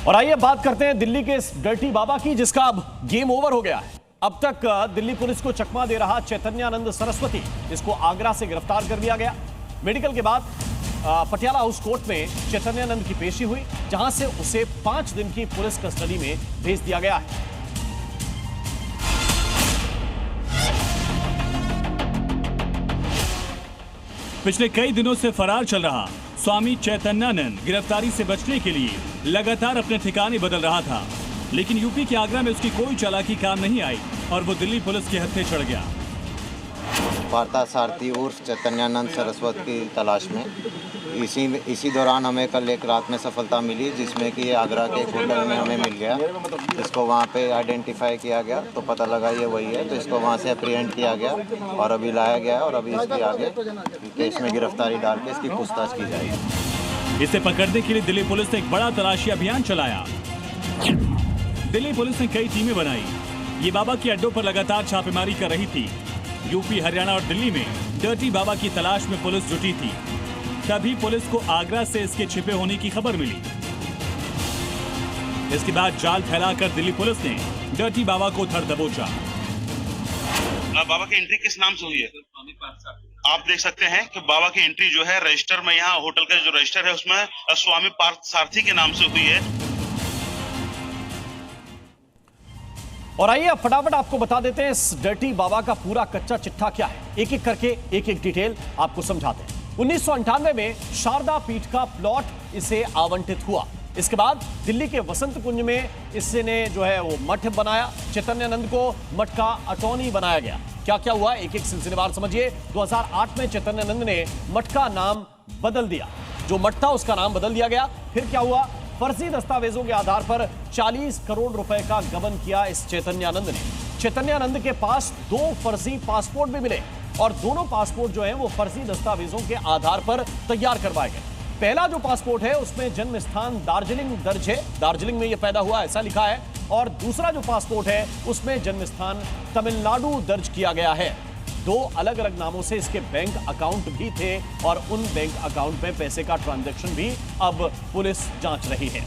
और आइए बात करते हैं दिल्ली के इस डर्टी बाबा की, जिसका अब गेम ओवर हो गया है। अब तक दिल्ली पुलिस को चकमा दे रहा चैतन्यानंद सरस्वती, इसको आगरा से गिरफ्तार कर लिया गया। मेडिकल के बाद पटियाला हाउस कोर्ट में चैतन्यानंद की पेशी हुई, जहां से उसे 5 दिन की पुलिस कस्टडी में भेज दिया गया है। पिछले कई दिनों से फरार चल रहा स्वामी चैतन्यानंद गिरफ्तारी से बचने के लिए लगातार अपने ठिकाने बदल रहा था, लेकिन यूपी के आगरा में उसकी कोई चालाकी काम नहीं आई और वो दिल्ली पुलिस के हत्थे चढ़ गया। पार्थसारथी उर्फ चैतन्यानंद सरस्वती की तलाश में इसी दौरान हमें कल एक रात में सफलता मिली, जिसमें कि आगरा के एक होटल में हमें मिल गया। इसको वहाँ पे आइडेंटिफाई किया गया तो पता लगा ये वही है, तो इसको वहाँ से अप्रीहेंड किया गया और अभी लाया गया और अभी इसके आगे केस में गिरफ्तारी डाल के इसकी पूछताछ की जाएगी। इसे पकड़ने के लिए दिल्ली पुलिस ने एक बड़ा तलाशी अभियान चलाया। दिल्ली पुलिस ने कई टीमें बनाई। ये बाबा के अड्डों पर लगातार छापेमारी कर रही थी। यूपी, हरियाणा और दिल्ली में डर्टी बाबा की तलाश में पुलिस जुटी थी। तभी पुलिस को आगरा से इसके छिपे होने की खबर मिली। इसके बाद जाल फैलाकर दिल्ली पुलिस ने डर्टी बाबा को धर दबोचा। बाबा की एंट्री किस नाम से हुई है? आप देख सकते हैं कि बाबा की एंट्री जो है रजिस्टर में, यहाँ होटल का जो रजिस्टर है उसमें स्वामी पार्थसारथी के नाम से हुई है। और आइए अब फटाफट आपको बता देते हैं इस डर्टी बाबा का पूरा कच्चा चिट्ठा क्या है। एक एक करके एक एक डिटेल आपको समझाते हैं। 1998 में शारदा पीठ का प्लॉट इसे आवंटित हुआ। इसके बाद दिल्ली के वसंत कुंज में इसने जो है वो मठ बनाया। चैतन्यानंद को मठ का अटॉर्नी बनाया गया। क्या क्या हुआ एक एक सिलसिलेवार समझिए। 2008 में चैतन्यानंद ने मठ का नाम बदल दिया। जो मठ था उसका नाम बदल दिया गया। फिर क्या हुआ, फर्जी दस्तावेजों के आधार पर 40 करोड़ रुपए का गबन किया इस चैतन्यानंद ने। चैतन्यानंद के पास 2 फर्जी पासपोर्ट भी मिले और दोनों पासपोर्ट जो है वो फर्जी दस्तावेजों के आधार पर तैयार करवाए गए। पहला जो पासपोर्ट है उसमें जन्म स्थान दार्जिलिंग दर्ज है, दार्जिलिंग में ये पैदा हुआ ऐसा लिखा है, और दूसरा जो पासपोर्ट है उसमें जन्म स्थान तमिलनाडु दर्ज किया गया है। 2 अलग अलग नामों से इसके बैंक अकाउंट भी थे और उन बैंक अकाउंट में पैसे का ट्रांजैक्शन भी अब पुलिस जांच रही है।